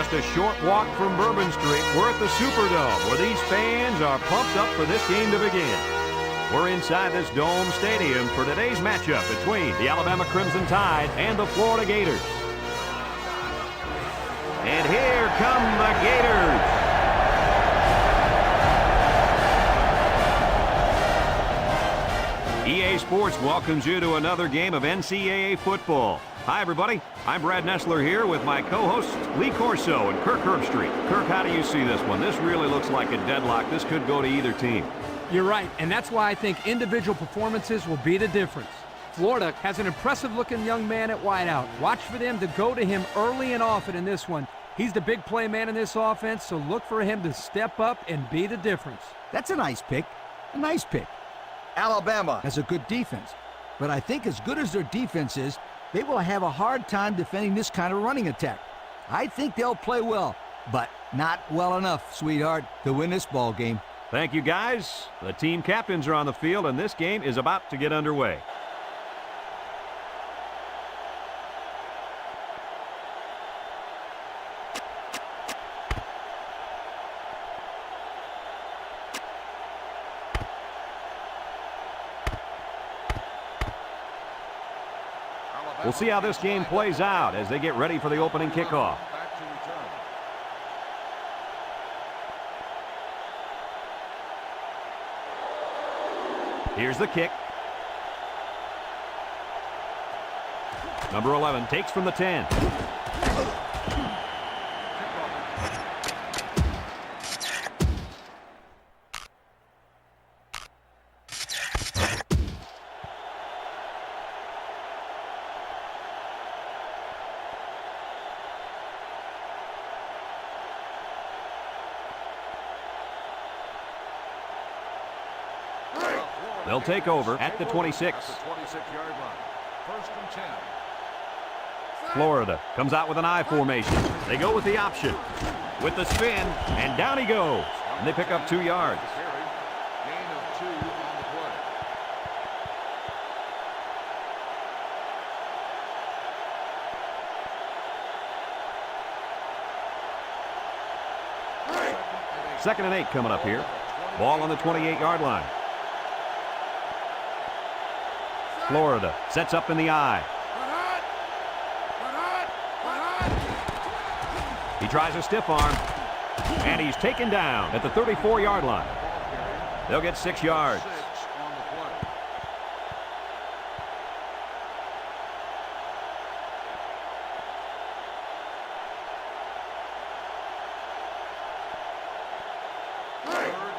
Just a short walk from Bourbon Street, we're at the Superdome, where these fans are pumped up for this game to begin. We're inside this Dome Stadium for today's matchup between the Alabama Crimson Tide and the Florida Gators. And here come the Gators. EA Sports welcomes you to another game of NCAA football. Hi, everybody. I'm Brad Nessler here with my co-hosts Lee Corso and Kirk Herbstreit. Kirk, how do you see this one? This really looks like a deadlock. This could go to either team. You're right, and that's why I think individual performances will be the difference. Florida has an impressive-looking young man at wideout. Watch for them to go to him early and often in this one. He's the big play man in this offense, so look for him to step up and be the difference. That's a nice pick. A nice pick. Alabama has a good defense, but I think as good as their defense is, they will have a hard time defending this kind of running attack. I think they'll play well, but not well enough, sweetheart, to win this ball game. Thank you, guys. The team captains are on the field, and this game is about to get underway. We'll see how this game plays out as they get ready for the opening kickoff. Here's the kick. Number 11 takes from the 10. They'll take over at the 26. Florida comes out with an I formation. They go with the option. With the spin, and down he goes. And they pick up 2 yards. Second and 8 coming up here. Ball on the 28-yard line. Florida sets up in the I. He tries a stiff arm, and he's taken down at the 34-yard line. They'll get 6 yards.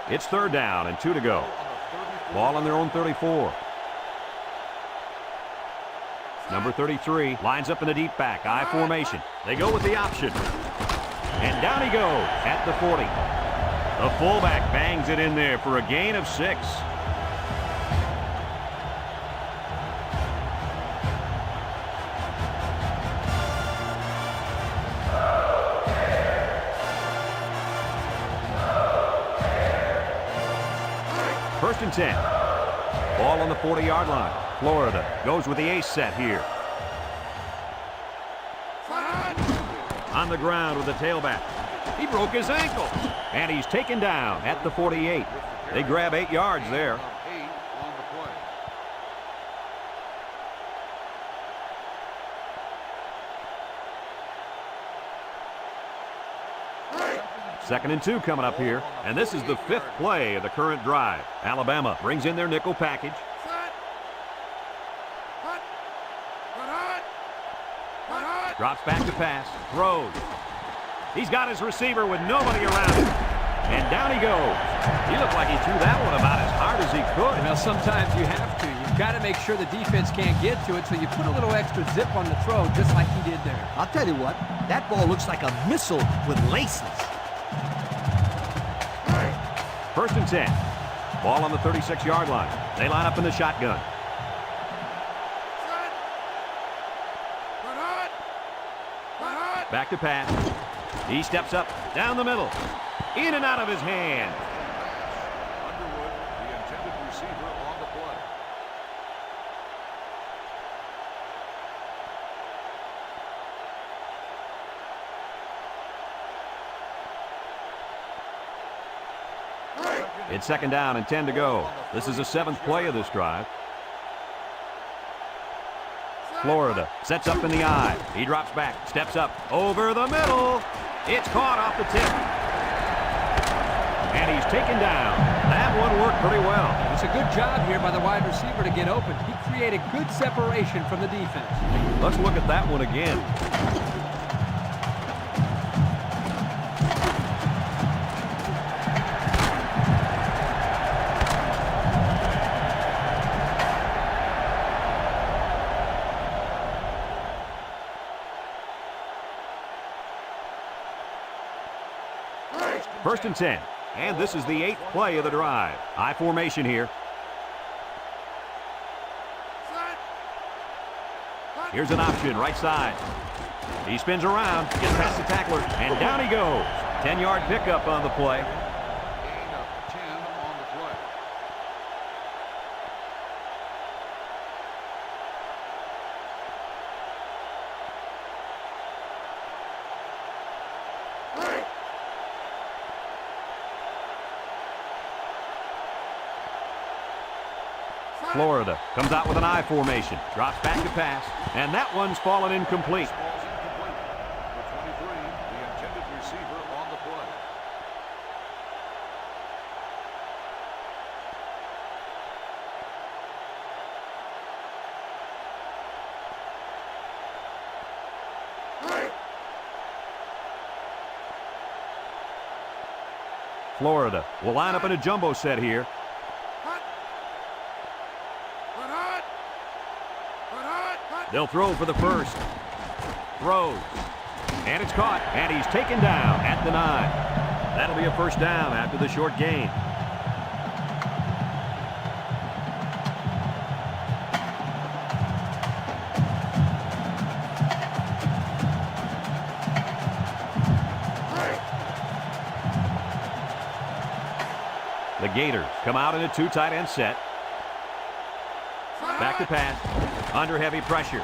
It's third down and 2 to go. Ball on their own 34. Number 33 lines up in the deep back, I formation. They go with the option. And down he goes at the 40. The fullback bangs it in there for a gain of 6. First and 10. Ball on the 40-yard line. Florida goes with the ace set here. On the ground with the tailback. He broke his ankle. And he's taken down at the 48. They grab 8 yards there. Second and 2 coming up here. And this is the 5th play of the current drive. Alabama brings in their nickel package. Drops back to pass, throws. He's got his receiver with nobody around him. And down he goes. He looked like he threw that one about as hard as he could. Now, sometimes you have to. You've got to make sure the defense can't get to it, so you put a little extra zip on the throw, just like he did there. I'll tell you what, that ball looks like a missile with laces. First and 10. Ball on the 36-yard line. They line up in the shotgun. Back to pass. He steps up, down the middle. In and out of his hand. Underwood, the intended receiver on the play. It's 2nd down and 10 to go. This is the 7th play of this drive. Florida sets up in the I. He drops back, steps up, over the middle. It's caught off the tip. And he's taken down. That one worked pretty well. It's a good job here by the wide receiver to get open. He created good separation from the defense. Let's look at that one again. First and 10. And this is the 8th play of the drive. I formation here. Here's an option, right side. He spins around, gets past the tackler, and down he goes. 10-yard pickup on the play. Gain of 10 on the play. Florida comes out with an I formation, drops back to pass, and that one's fallen incomplete. Ball's incomplete. Number 23, the intended receiver on the play. Florida will line up in a jumbo set here. They'll throw for the first. Throws. And it's caught. And he's taken down at the 9. That'll be a first down after the short gain. The Gators come out in a 2 tight end set. Back to pass. Under heavy pressure.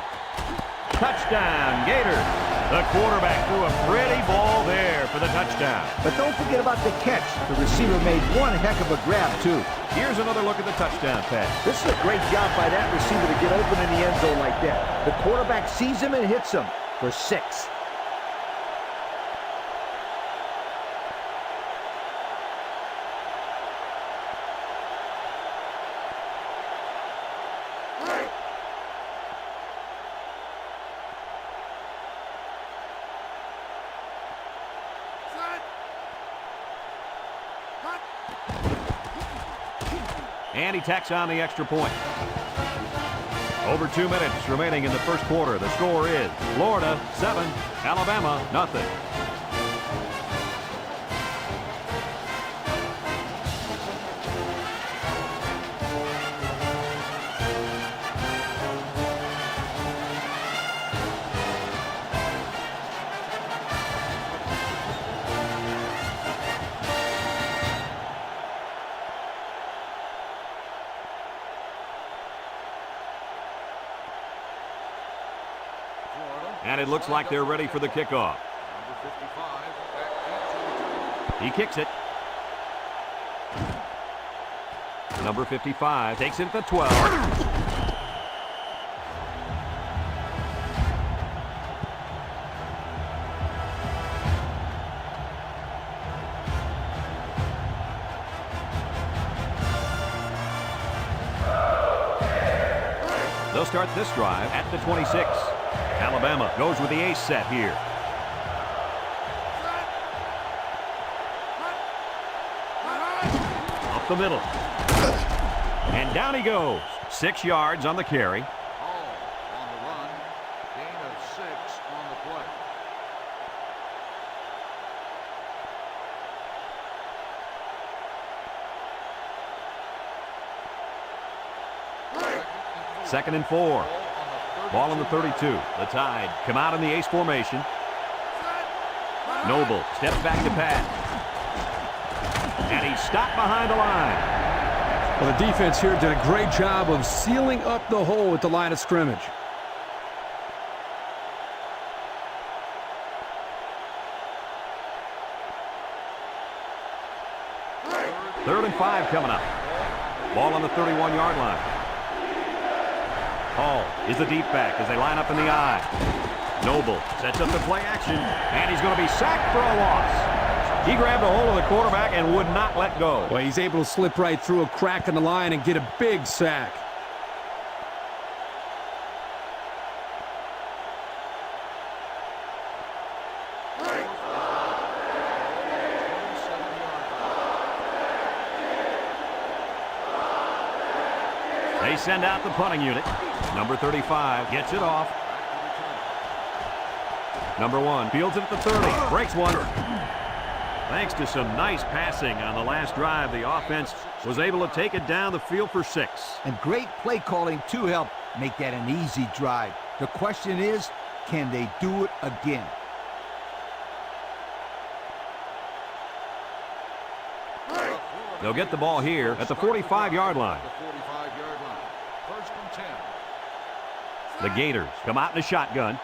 Touchdown, Gators. The quarterback threw a pretty ball there for the touchdown. But don't forget about the catch. The receiver made one heck of a grab, too. Here's another look at the touchdown pass. This is a great job by that receiver to get open in the end zone like that. The quarterback sees him and hits him for 6. And he tacks on the extra point. Over 2 minutes remaining in the first quarter. The score is Florida 7, Alabama nothing. And it looks like they're ready for the kickoff. Number 55 at 8-2. He kicks it. Number 55 takes it at the 12. They'll start this drive at the 26. Alabama goes with the ace set here. Up the middle. And down he goes. 6 yards on the carry. Hall on the run. Gain of 6 on the play. Second and 4. Ball on the 32. The Tide come out in the ace formation. Noble steps back to pass. And he's stopped behind the line. Well, the defense here did a great job of sealing up the hole at the line of scrimmage. Third and 45 coming up. Ball on the 31-yard line. Hall is the deep back as they line up in the I. Noble sets up the play action, and he's going to be sacked for a loss. He grabbed a hold of the quarterback and would not let go. Well, he's able to slip right through a crack in the line and get a big sack. They send out the punting unit. Number 35 gets it off. Number 1 fields it at the 30. Breaks one. Thanks to some nice passing on the last drive, the offense was able to take it down the field for 6. And great play calling to help make that an easy drive. The question is, can they do it again? They'll get the ball here at the 45-yard line. First and 10. The Gators come out in a shotgun.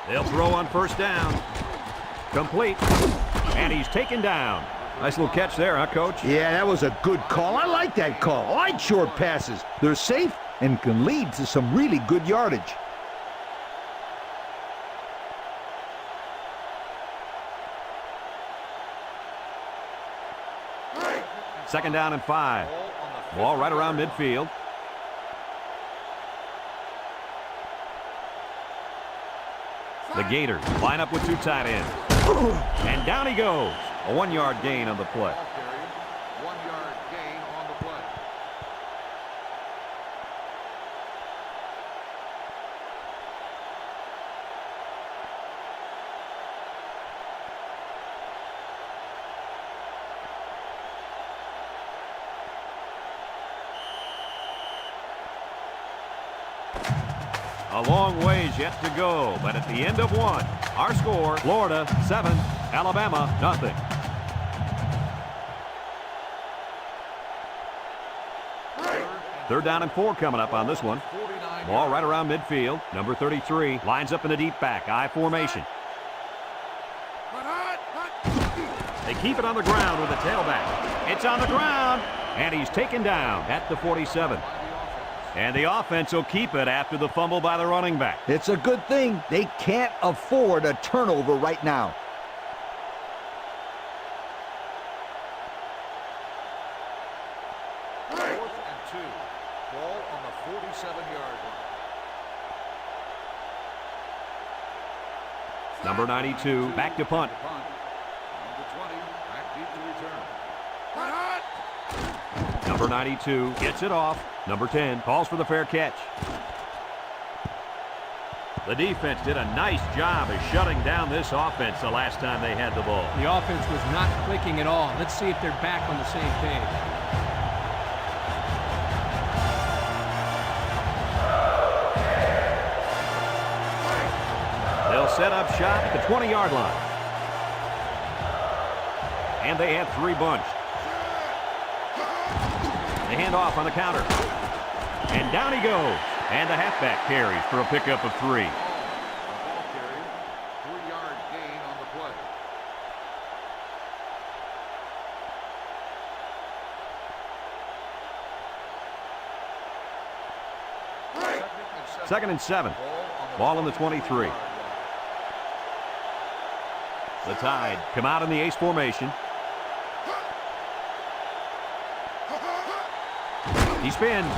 They'll throw on first down. Complete. And he's taken down. Nice little catch there, huh, Coach? Yeah, that was a good call. I like that call. I like short passes. They're safe and can lead to some really good yardage. Second down and 5. Ball right around midfield. The Gators line up with 2 tight ends. And down he goes. A 1-yard gain on the play. 1-yard gain on the play. A long ways yet to go, but at the end of 1, our score, Florida 7, Alabama nothing. Third down and 4 coming up on this one. Ball right around midfield. Number 33 lines up in a deep back, I formation. They keep it on the ground with the tailback. It's on the ground, and he's taken down at the 47. And the offense will keep it after the fumble by the running back. It's a good thing. They can't afford a turnover right now. Fourth and 2. Ball on the 47-yard line. Number 92 back to punt. Number 20 back deep to return. Number 92 gets it off. Number 10 calls for the fair catch. The defense did a nice job of shutting down this offense the last time they had the ball. The offense was not clicking at all. Let's see if they're back on the same page. They'll set up shop at the 20-yard line. And they have 3 bunched. They hand off on the counter. And down he goes. And the halfback carries for a pickup of 3. Ball carry. 3-yard gain on the play. Second and 7. Ball on the 23. The Tide come out in the ace formation. He spins.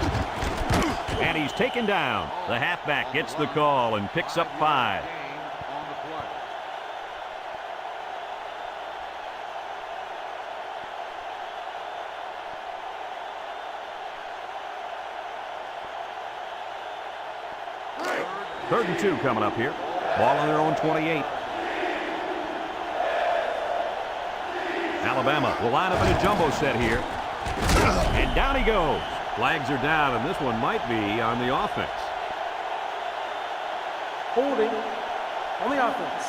And he's taken down. The halfback gets the call and picks up 5. Third and 2 coming up here. Ball on their own 28. Alabama will line up in a jumbo set here. And down he goes. Flags are down, and this one might be on the offense. Holding on the offense.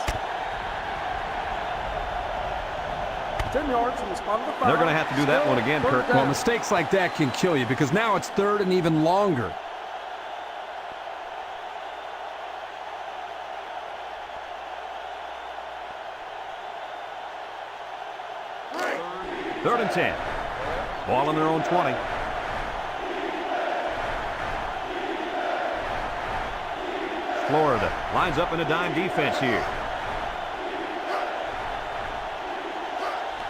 10 yards from the spot of the foul. They're going to have to do that one again, Kirk. Well, mistakes like that can kill you because now it's third and even longer. 3rd and 10. Ball on their own 20. Florida lines up in a dime defense here.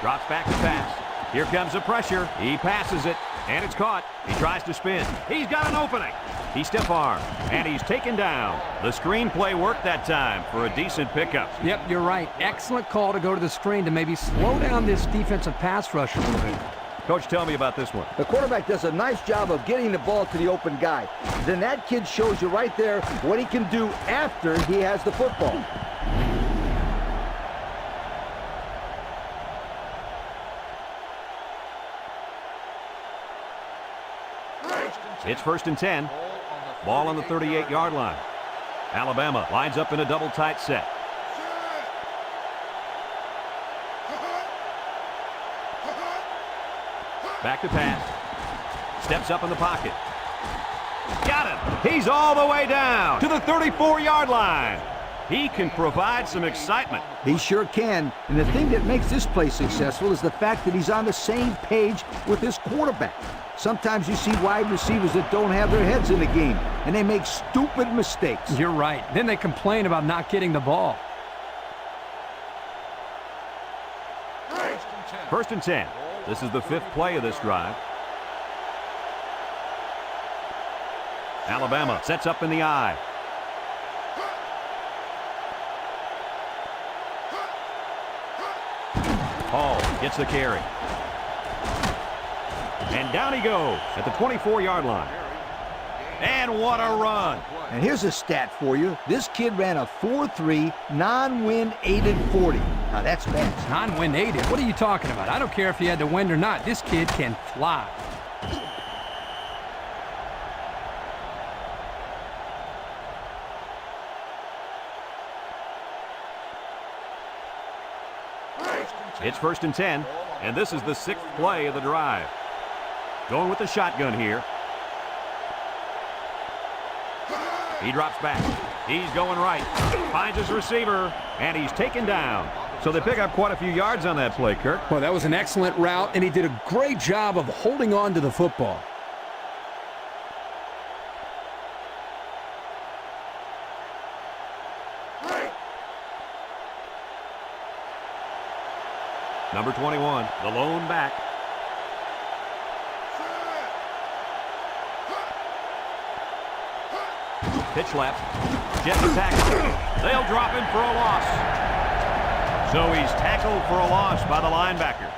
Drops back to pass. Here comes the pressure. He passes it, and it's caught. He tries to spin. He's got an opening. He stiff arm, and he's taken down. The screenplay worked that time for a decent pickup. Yep, you're right. Excellent call to go to the screen to maybe slow down this defensive pass rush a little bit. Coach, tell me about this one. The quarterback does a nice job of getting the ball to the open guy. Then that kid shows you right there what he can do after he has the football. It's 1st and 10. Ball on the 38-yard line. Alabama lines up in a double tight set. Back to pass. Steps up in the pocket. Got him. He's all the way down to the 34-yard line. He can provide some excitement. He sure can. And the thing that makes this play successful is the fact that he's on the same page with his quarterback. Sometimes you see wide receivers that don't have their heads in the game, and they make stupid mistakes. You're right. Then they complain about not getting the ball. 1st and 10. This is the 5th play of this drive. Alabama sets up in the I. Hall gets the carry. And down he goes at the 24-yard line. And what a run. And here's a stat for you. This kid ran a 4.3 non-wind aided 40. Now that's fast. Non-wind aided? What are you talking about? I don't care if you had the wind or not. This kid can fly. It's 1st and 10, and this is the 6th play of the drive. Going with the shotgun here. He drops back. He's going right. Finds his receiver, and he's taken down. So they pick up quite a few yards on that play, Kirk. Well, that was an excellent route, and he did a great job of holding on to the football. Number 21, the lone back. Pitch left. Jet attack. They'll drop him for a loss. So he's tackled for a loss by the linebacker.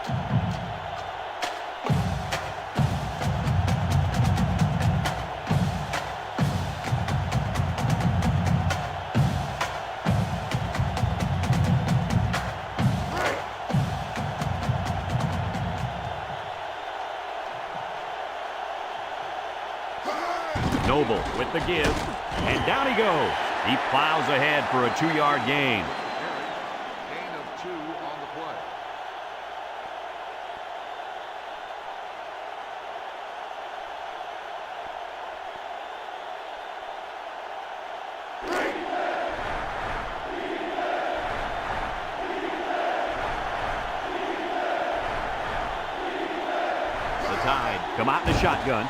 Noble with the give, and down he goes. He plows ahead for a 2-yard gain. Gain of 2 on the play. The Tide come out in the shotgun.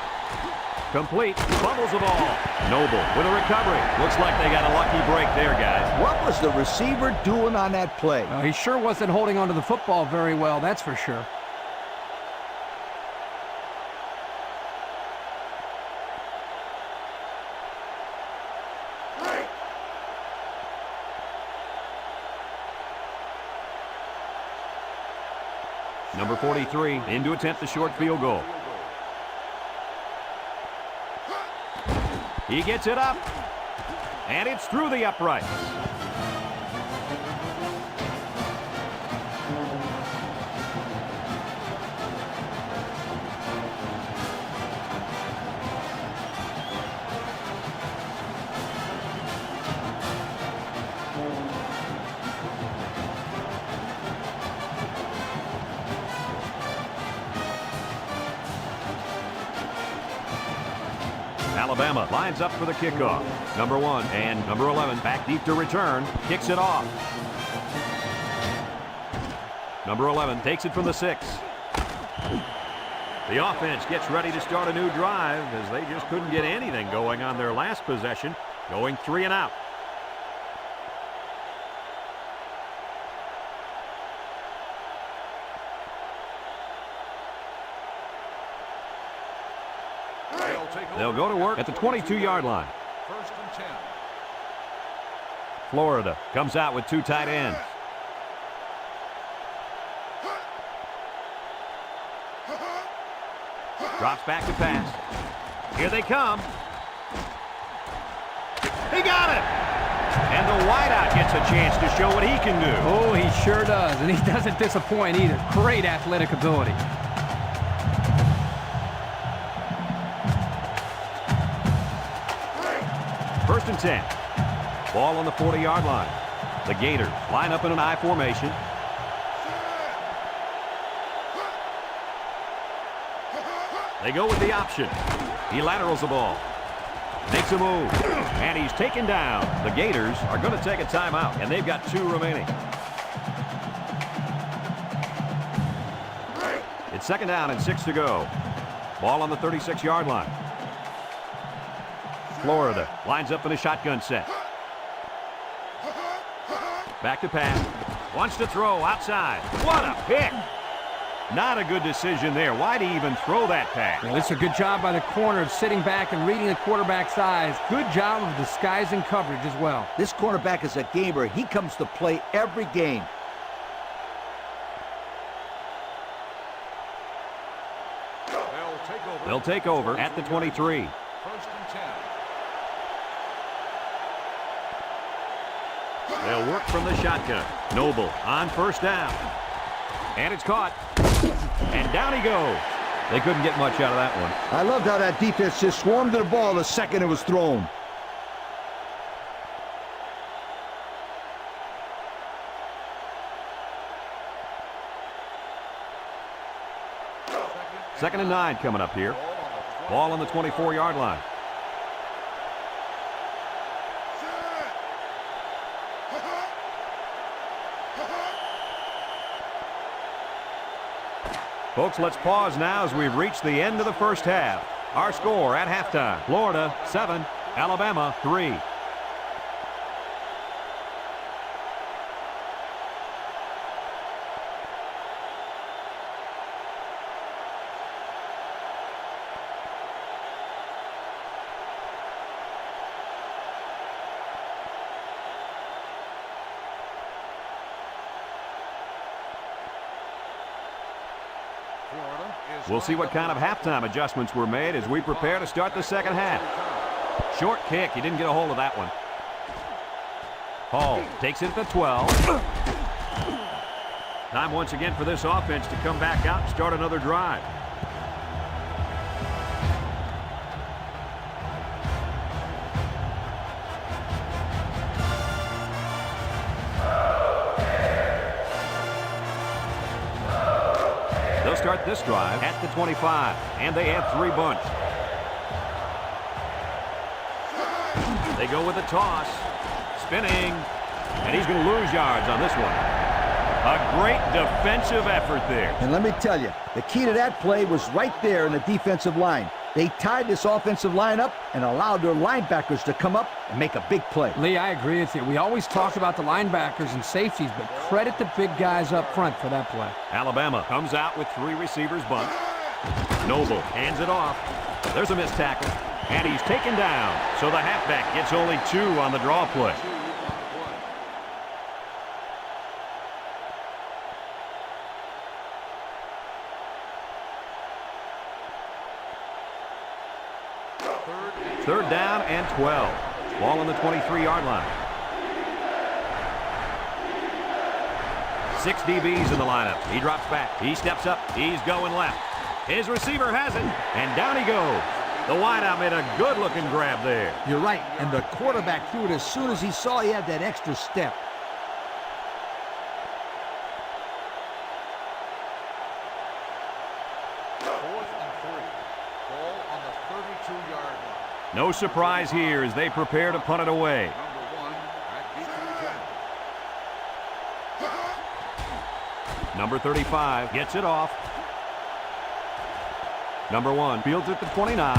Complete. Fumbles the ball. Noble with a recovery. Looks like they got a lucky break there, guys. What was the receiver doing on that play? Well, he sure wasn't holding onto the football very well, that's for sure. Number 43 in to attempt the short field goal. He gets it up, and it's through the uprights. Alabama lines up for the kickoff. Number 1 and number 11 back deep to return. Kicks it off. Number 11 takes it from the 6. The offense gets ready to start a new drive as they just couldn't get anything going on their last possession, going 3 and out. They'll go to work at the 22-yard line. First and 10. Florida comes out with 2 tight ends. Drops back to pass. Here they come. He got it! And the wideout gets a chance to show what he can do. Oh, he sure does, and he doesn't disappoint either. Great athletic ability. First and 10. Ball on the 40-yard line. The Gators line up in an I formation. They go with the option. He laterals the ball. Makes a move. And he's taken down. The Gators are going to take a timeout, and they've got 2 remaining. It's 2nd down and 6 to go. Ball on the 36-yard line. Florida lines up in a shotgun set. Back to pass. Wants to throw outside. What a pick! Not a good decision there. Why'd he even throw that pass? Well, it's a good job by the corner of sitting back and reading the quarterback's eyes. Good job of disguising coverage as well. This cornerback is a gamer. He comes to play every game. They'll take over at the 23. First and 10. They'll work from the shotgun. Noble on 1st down. And it's caught. And down he goes. They couldn't get much out of that one. I loved how that defense just swarmed to the ball the second it was thrown. Second and 9 coming up here. Ball on the 24-yard line. Folks, let's pause now as we've reached the end of the first half. Our score at halftime, Florida 7, Alabama 3. We'll see what kind of halftime adjustments were made as we prepare to start the second half. Short kick. He didn't get a hold of that one. Hall takes it at the 12. Time once again for this offense to come back out and start another drive. They'll start this drive at the 25, and they have 3 bunts. They go with a toss, spinning, and he's going to lose yards on this one. A great defensive effort there. And let me tell you, the key to that play was right there in the defensive line. They tied this offensive line up and allowed their linebackers to come up and make a big play. Lee, I agree with you. We always talk about the linebackers and safeties, but credit the big guys up front for that play. Alabama comes out with 3 receivers bunt. Noble hands it off. There's a missed tackle, and he's taken down. So the halfback gets only 2 on the draw play. Third down and 12. Ball on the 23-yard line. 6 DBs in the lineup. He drops back. He steps up. He's going left. His receiver has it, and down he goes. The wideout made a good-looking grab there. You're right, and the quarterback threw it as soon as he saw he had that extra step. No surprise here as they prepare to punt it away. Number 35 gets it off. Number 1 fields at the 29.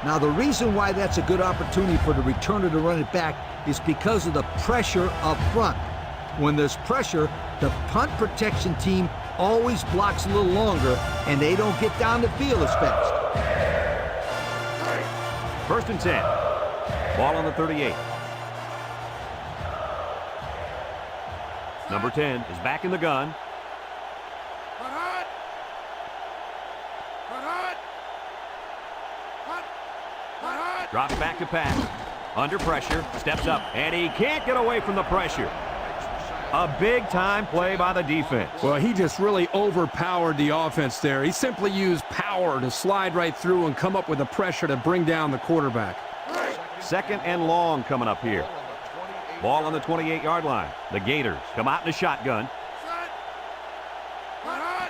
Now, the reason why that's a good opportunity for the returner to run it back is because of the pressure up front. When there's pressure, the punt protection team always blocks a little longer, and they don't get down the field as fast. 1st and 10. Ball on the 38. Number 10 is back in the gun. Drops back to pass. Under pressure. Steps up. And he can't get away from the pressure. A big-time play by the defense. Well, he just really overpowered the offense there. He simply used power to slide right through and come up with the pressure to bring down the quarterback. 2nd and long coming up here. Ball on the 28-yard line. The Gators come out in a shotgun.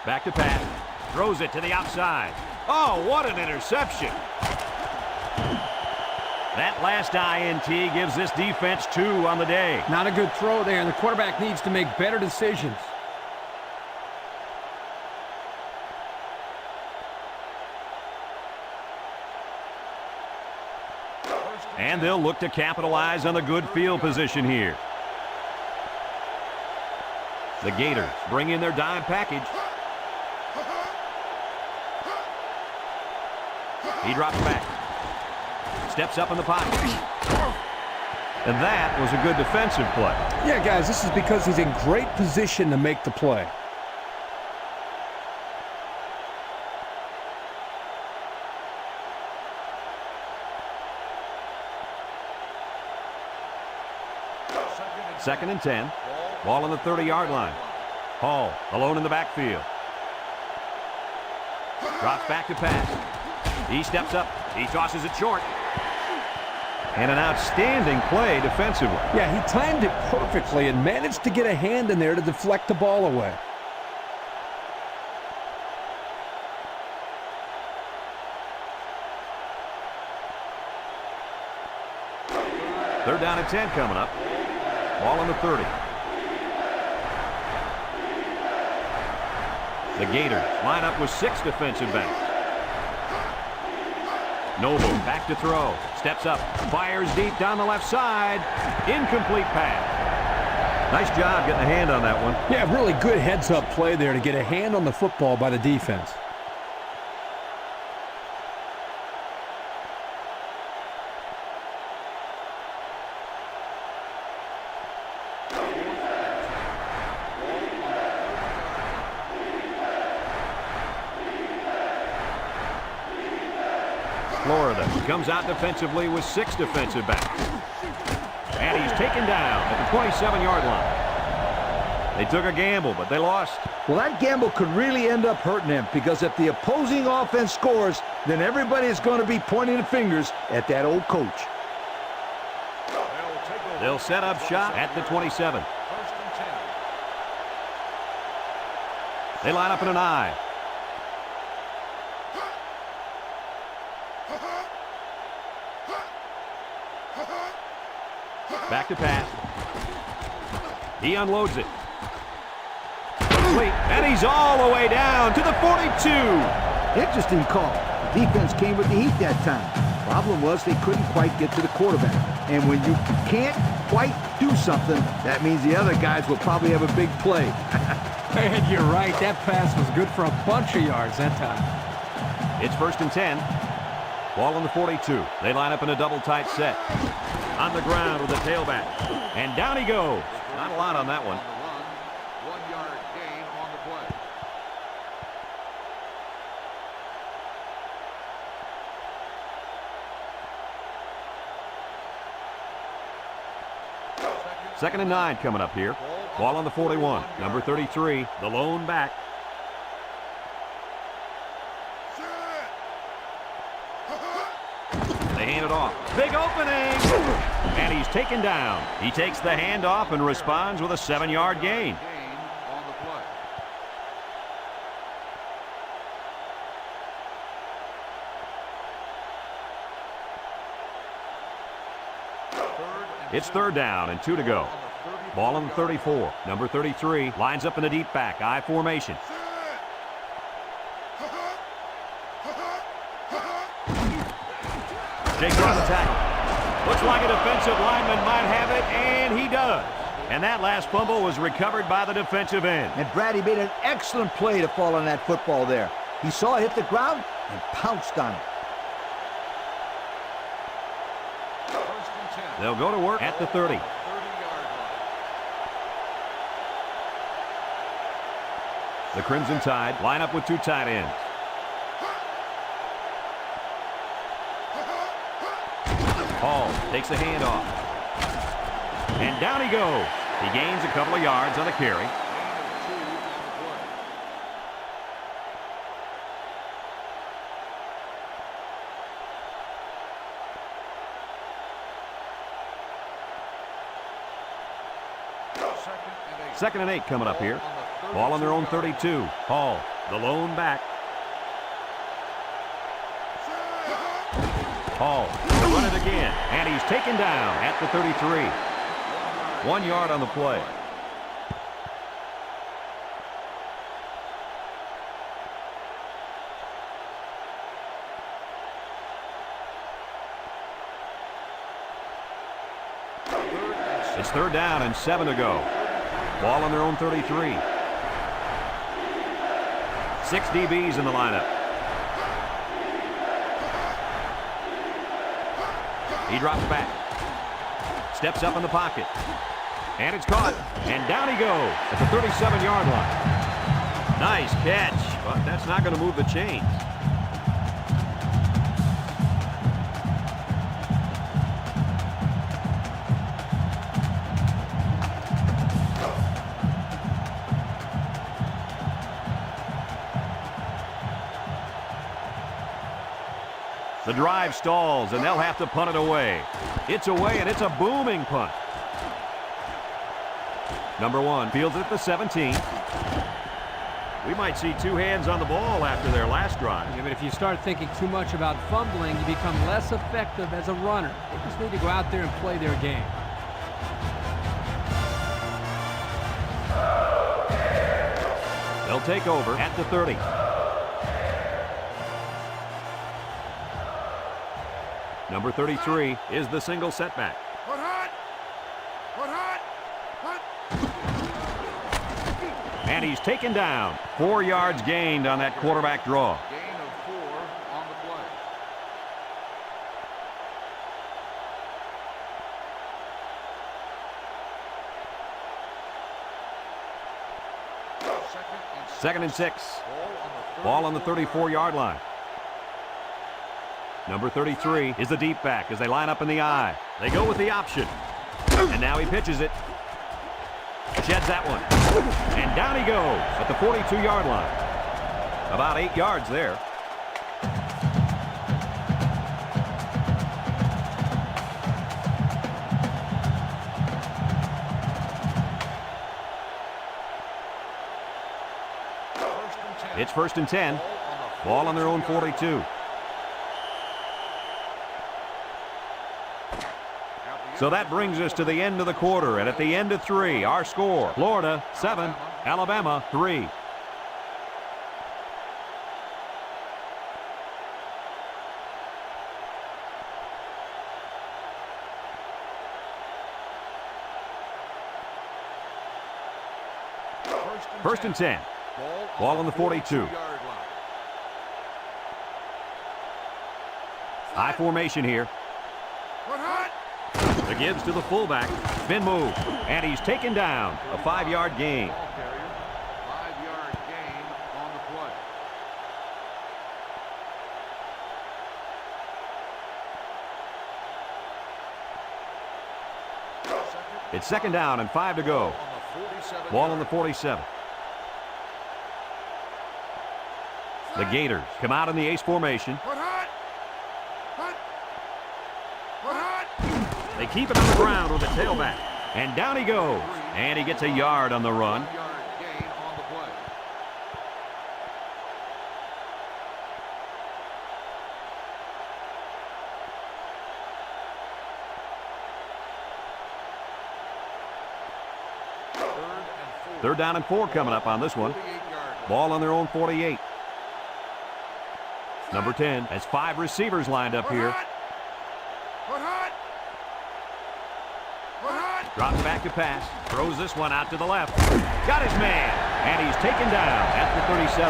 Back to pass. Throws it to the outside. Oh, what an interception. That last INT gives this defense 2 on the day. Not a good throw there, and the quarterback needs to make better decisions. And they'll look to capitalize on the good field position here. The Gators bring in their dime package. He drops back. Steps up in the pocket. And that was a good defensive play. Yeah, guys, this is because he's in great position to make the play. Second and 10. Ball on the 30-yard line. Hall alone in the backfield. Drops back to pass. He steps up. He tosses it short. And an outstanding play defensively. Yeah, he timed it perfectly and managed to get a hand in there to deflect the ball away. Third down and 10 coming up. Ball on the 30. The Gators line up with 6 defensive backs. Noble back to throw. Steps up. Fires deep down the left side. Incomplete pass. Nice job getting a hand on that one. Yeah, really good heads-up play there to get a hand on the football by the defense. Florida comes out defensively with 6 defensive backs. And he's taken down at the 27-yard line. They took a gamble, but they lost. Well, that gamble could really end up hurting them, because if the opposing offense scores, then everybody is going to be pointing the fingers at that old coach. They'll set up shop at the 27. They line up in an I. Back to pass. He unloads it. Complete. And he's all the way down to the 42. Interesting call. The defense came with the heat that time. Problem was they couldn't quite get to the quarterback. And when you can't quite do something, that means the other guys will probably have a big play. And you're right. That pass was good for a bunch of yards that time. It's 1st and 10. Ball on the 42. They line up in a double tight set. On the ground with the tailback. And down he goes. Not a lot on that one. 1-yard gain on the play. Second and 9 coming up here. Ball on the 41. Number 33, the lone back. They hand it off. Big opening! And he's taken down. He takes the handoff and responds with a 7-yard gain. Gain on the play. It's 3rd down and 2 to go. Ball on the 34. Number 33 lines up in the deep back, I formation. Shakes on the tackle. Looks like a defensive lineman might have it, and he does. And that last fumble was recovered by the defensive end. And Brady made an excellent play to fall on that football there. He saw it hit the ground and pounced on it. They'll go to work at the 30. The Crimson Tide line up with two tight ends. Hall takes the handoff. And down he goes. He gains a couple of yards on the carry. Second and 8 coming up here. Ball on their own 32. Hall, the lone back. Hall will run it again, and he's taken down at the 33. 1 yard on the play. It's third down and 7 to go. Ball on their own 33. 6 DBs in the lineup. He drops back. Steps up in the pocket. And it's caught. And down he goes at the 37-yard line. Nice catch, but that's not going to move the chains. The drive stalls, and they'll have to punt it away. It's away, and it's a booming punt. Number 1 fields it at the 17. We might see 2 hands on the ball after their last drive. Yeah, but if you start thinking too much about fumbling, you become less effective as a runner. They just need to go out there and play their game. They'll take over at the 30. Number 33 is the single setback. And he's taken down. 4 yards gained on that quarterback draw. Gain of 4 on the play. Second and 6. Ball on the 34-yard line. Number 33 is the deep back as they line up in the I. They go with the option. And now he pitches it. Sheds that one. And down he goes at the 42-yard line. About 8 yards there. It's first and 10. Ball on their own 42. So that brings us to the end of the quarter, and at the end of 3, our score, Florida 7, Alabama 3. First and 10. Ball on the 42. High formation here. The gives to the fullback. Spin move. And he's taken down. A 5-yard gain. 5-yard gain on the play. It's second down and 5 to go. Ball on the 47. The Gators come out in the ace formation. They keep it on the ground with the tailback. And down he goes. And he gets a yard on the run. 1-yard gain on the play. Third down and 4 coming up on this one. Ball on their own 48. Number 10 has 5 receivers lined up here. Drops back to pass. Throws this one out to the left. Got his man. And he's taken down at the 37.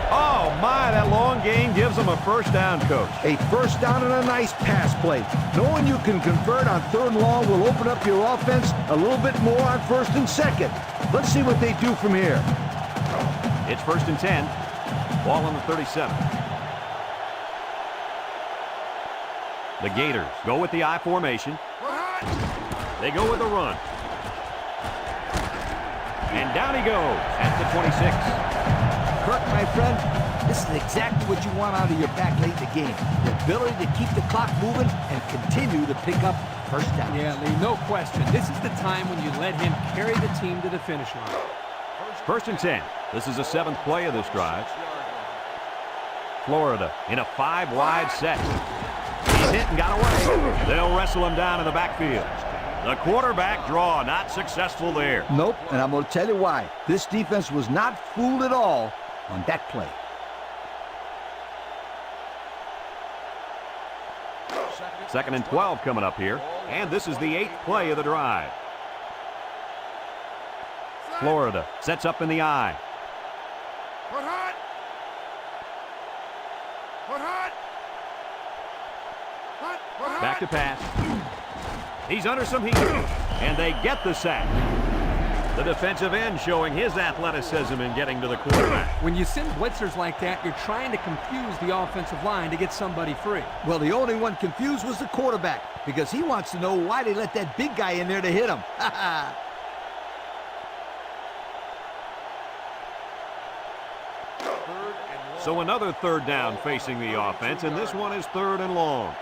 Oh, my, that long gain gives him a first down, Coach. A first down and a nice pass play. Knowing you can convert on 3rd and long will open up your offense a little bit more on 1st and 2nd. Let's see what they do from here. It's 1st and 10. Ball on the 37. The Gators go with the I formation. They go with the run. And down he goes at the 26. Kirk, my friend, this is exactly what you want out of your back late in the game. The ability to keep the clock moving and continue to pick up first down. Yeah, Lee, no question. This is the time when you let him carry the team to the finish line. 1st and 10. This is the 7th play of this drive. Florida in a 5-wide set. He's hit and got away. They'll wrestle him down in the backfield. The quarterback draw not successful there. Nope, and I'm going to tell you why. This defense was not fooled at all on that play. Second and 12 coming up here. And this is the 8th play of the drive. Florida sets up in the I. Back to pass. He's under some heat. And they get the sack. The defensive end showing his athleticism in getting to the quarterback. When you send blitzers like that, you're trying to confuse the offensive line to get somebody free. Well, the only one confused was the quarterback because he wants to know why they let that big guy in there to hit him. So another 3rd down facing the offense, and this one is 3rd and long.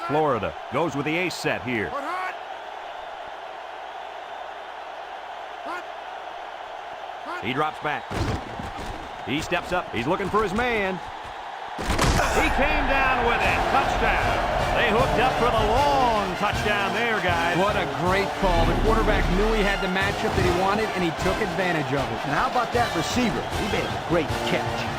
Florida goes with the ace set here. He drops back. He steps up. He's looking for his man. He came down with it. Touchdown. They hooked up for the long touchdown there, guys. What a great call. The quarterback knew he had the matchup that he wanted, and he took advantage of it. And how about that receiver? He made a great catch.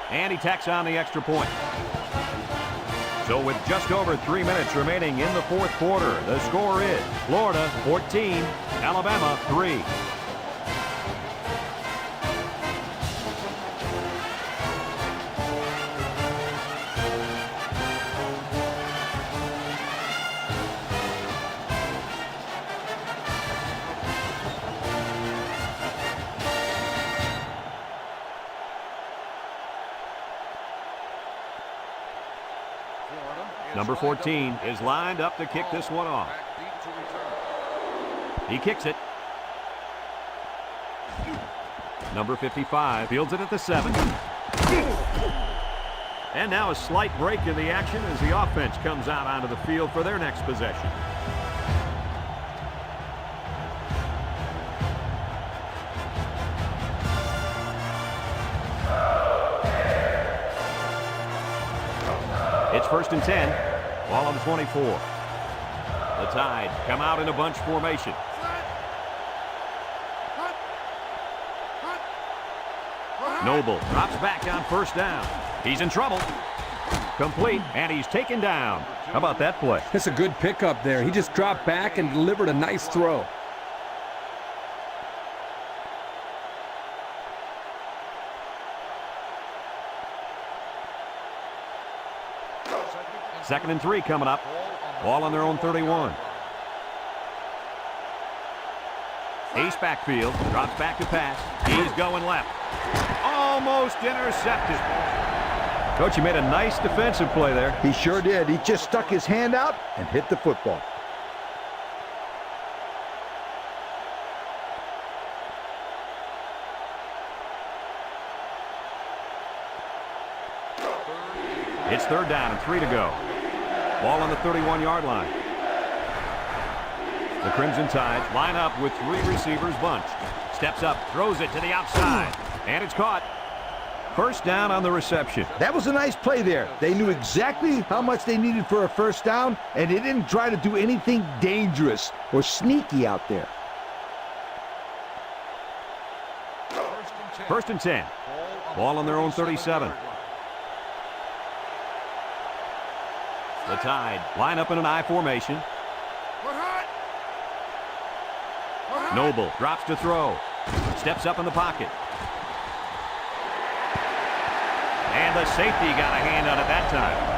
And he tacks on the extra point. So with just over 3 minutes remaining in the 4th quarter, the score is Florida 14, Alabama 3. Number 14 is lined up to kick this one off. He kicks it. Number 55 fields it at the 7. And now a slight break in the action as the offense comes out onto the field for their next possession. It's 1st and 10. Ball on the 24. The Tide come out in a bunch formation. Noble drops back on 1st down. He's in trouble. Complete, and he's taken down. How about that play? That's a good pickup there. He just dropped back and delivered a nice throw. Second and 3 coming up. Ball on their own 31. Ace backfield, drops back to pass. He's going left. Almost intercepted. Coach, he made a nice defensive play there. He sure did. He just stuck his hand out and hit the football. It's 3rd down and 3 to go. Ball on the 31-yard line. The Crimson Tide line up with 3 receivers bunched. Steps up, throws it to the outside, and it's caught. First down on the reception. That was a nice play there. They knew exactly how much they needed for a first down, and they didn't try to do anything dangerous or sneaky out there. First and 10. Ball on their own 37. The Tide line up in an I formation. Noble drops to throw. Steps up in the pocket. And the safety got a hand on it that time.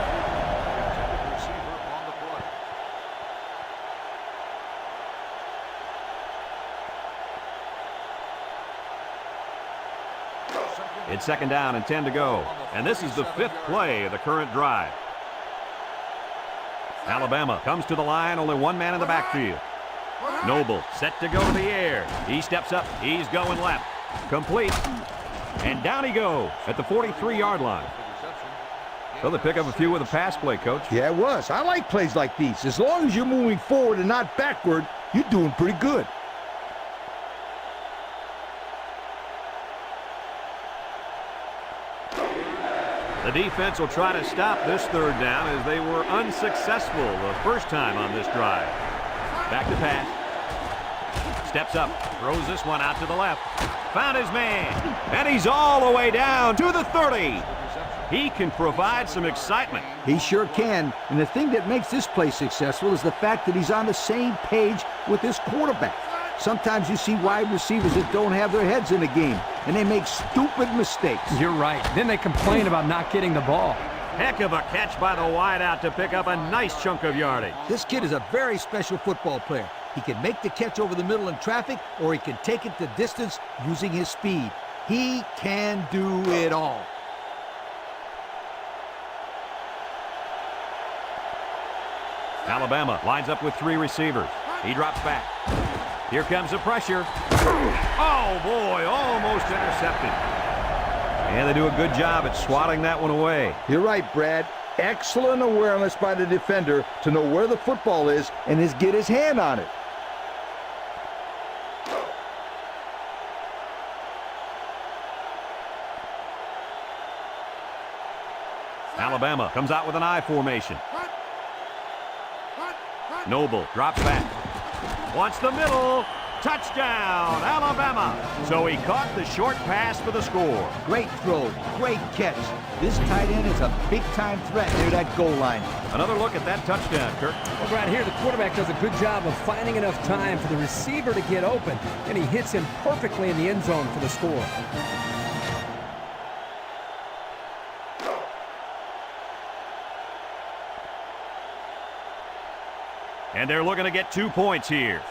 It's second down and 10 to go. And this is the 5th play of the current drive. Alabama comes to the line, only 1 man in the backfield. Noble set to go to the air. He steps up. He's going left. Complete. And down he goes at the 43-yard line. So they pick up a few with a pass play, Coach. Yeah, it was. I like plays like these. As long as you're moving forward and not backward, you're doing pretty good. The defense will try to stop this third down as they were unsuccessful the first time on this drive. Back to pass. Steps up, throws this one out to the left. Found his man, and he's all the way down to the 30. He can provide some excitement. He sure can. And the thing that makes this play successful is the fact that he's on the same page with his quarterback. Sometimes you see wide receivers that don't have their heads in the game, and they make stupid mistakes. You're right. Then they complain about not getting the ball. Heck of a catch by the wideout to pick up a nice chunk of yardage. This kid is a very special football player. He can make the catch over the middle in traffic, or he can take it the distance using his speed. He can do it all. Alabama lines up with 3 receivers. He drops back. Here comes the pressure. Oh, boy, almost intercepted. And they do a good job at swatting that one away. You're right, Brad. Excellent awareness by the defender to know where the football is and get his hand on it. Alabama comes out with an I formation. Noble drops back. Wants the middle. Touchdown, Alabama. So he caught the short pass for the score. Great throw. Great catch. This tight end is a big-time threat near that goal line. Another look at that touchdown, Kirk. Well, right here, the quarterback does a good job of finding enough time for the receiver to get open, and he hits him perfectly in the end zone for the score. And they're looking to get 2 points here.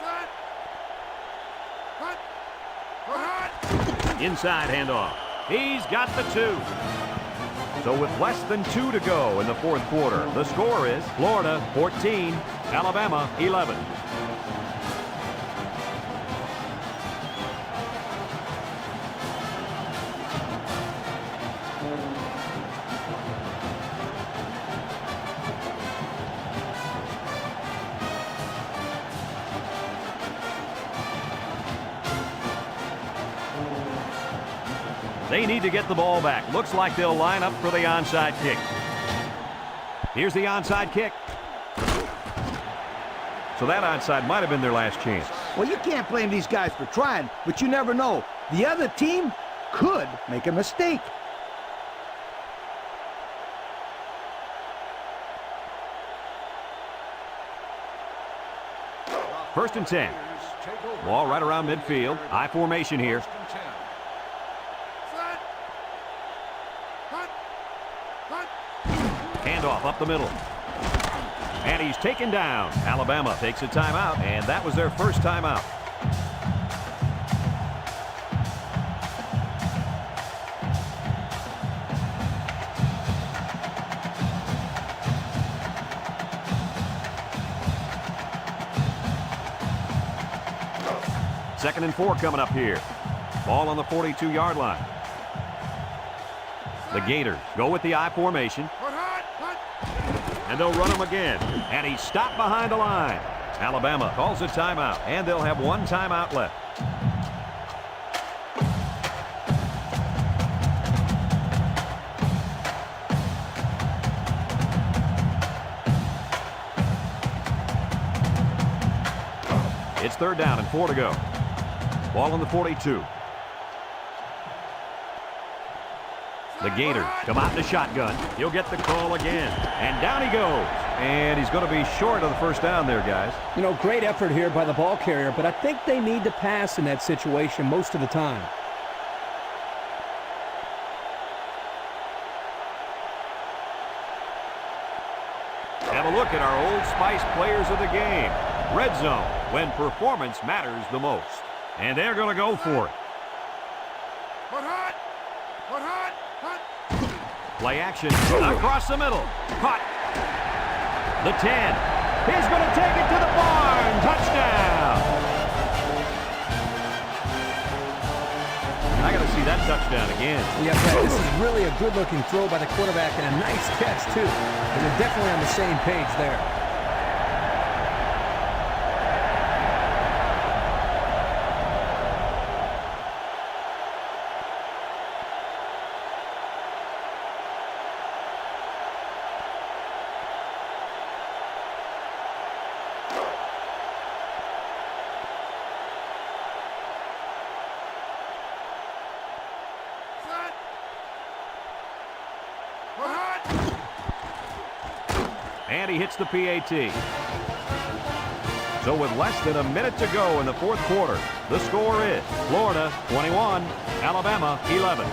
Inside handoff. He's got the 2. So with less than 2 to go in the 4th quarter, the score is Florida 14, Alabama 11. They need to get the ball back. Looks like they'll line up for the onside kick. Here's the onside kick. So that onside might have been their last chance. Well, you can't blame these guys for trying, but you never know. The other team could make a mistake. First and 10. Ball right around midfield. I formation here. Handoff up the middle. And he's taken down. Alabama takes a timeout, and that was their first timeout. Second and 4 coming up here. Ball on the 42-yard line. The Gators go with the I formation. And they'll run him again. And he's stopped behind the line. Alabama calls a timeout, and they'll have one timeout left. It's 3rd down and 4 to go. Ball on the 42. The Gators come out in the shotgun. He'll get the call again. And down he goes. And he's going to be short of the 1st down there, guys. You know, great effort here by the ball carrier, but I think they need to pass in that situation most of the time. Have a look at our Old Spice players of the game. Red zone, when performance matters the most. And they're going to go for it. Play action across the middle. Caught. The 10. He's going to take it to the barn. Touchdown. I got to see that touchdown again. Yeah, Brad, this is really a good-looking throw by the quarterback and a nice catch, too. And they're definitely on the same page there. And he hits the PAT. So with less than a minute to go in the 4th quarter, the score is Florida 21, Alabama 11.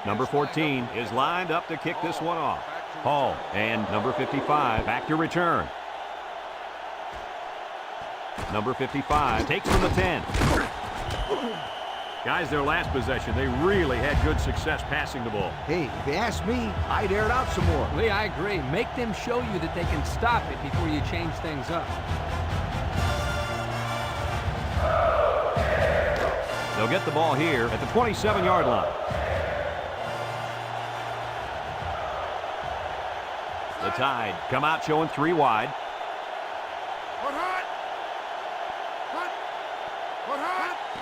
Number 14 is lined up to kick this one off. Hall and number 55 back to return. Number 55 takes from the 10. Guys, their last possession, they really had good success passing the ball. Hey, if you ask me, I'd air it out some more. Lee, I agree. Make them show you that they can stop it before you change things up. They'll get the ball here at the 27-yard line. The Tide come out showing 3 wide.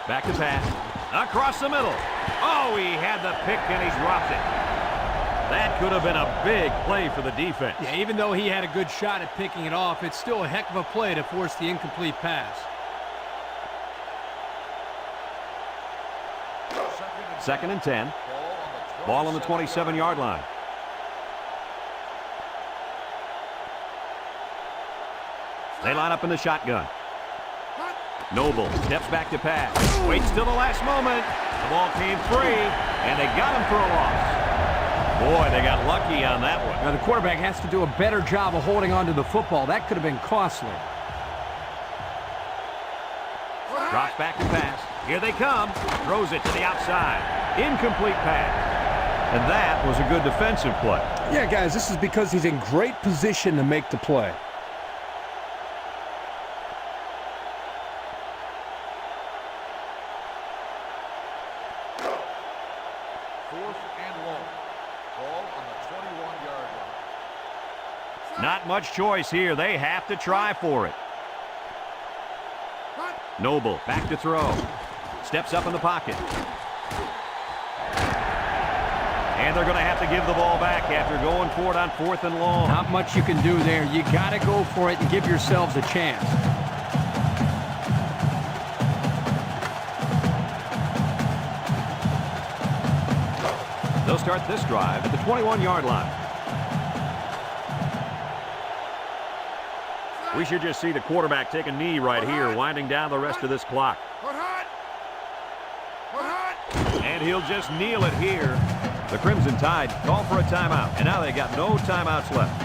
Back to pass. Across the middle. Oh, he had the pick and he dropped it. That could have been a big play for the defense. Yeah, even though he had a good shot at picking it off, it's still a heck of a play to force the incomplete pass. 2nd and 10. Ball on the 27-yard line. They line up in the shotgun. Noble steps back to pass. Waits till the last moment. The ball came free, and they got him for a loss. Boy, they got lucky on that one. Now, the quarterback has to do a better job of holding on to the football. That could have been costly. Drops back to pass. Here they come. Throws it to the outside. Incomplete pass. And that was a good defensive play. Yeah, guys, this is because he's in great position to make the play. Not much choice here. They have to try for it. Noble back to throw. Steps up in the pocket. And they're going to have to give the ball back after going for it on 4th and long. Not much you can do there. You got to go for it and give yourselves a chance. They'll start this drive at the 21-yard line. We should just see the quarterback take a knee right here, winding down the rest of this clock. And he'll just kneel it here. The Crimson Tide call for a timeout, and now they got no timeouts left.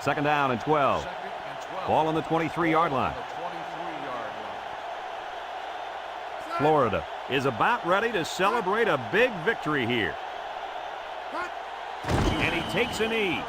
Second down and 12. Second and 12. Ball on the 23-yard line. On the 23-yard line. Florida is about ready to celebrate a big victory here. And he takes a knee.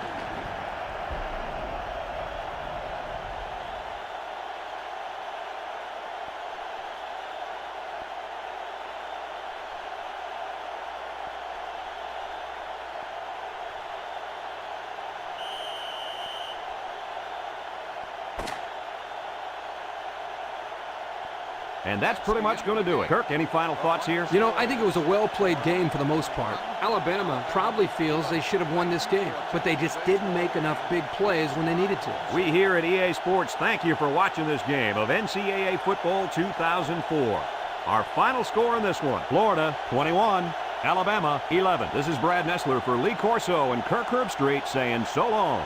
And that's pretty much going to do it. Kirk, any final thoughts here? You know, I think it was a well-played game for the most part. Alabama probably feels they should have won this game, but they just didn't make enough big plays when they needed to. We here at EA Sports thank you for watching this game of NCAA Football 2004. Our final score in this one, Florida 21, Alabama 11. This is Brad Nessler for Lee Corso and Kirk Herbstreit saying so long.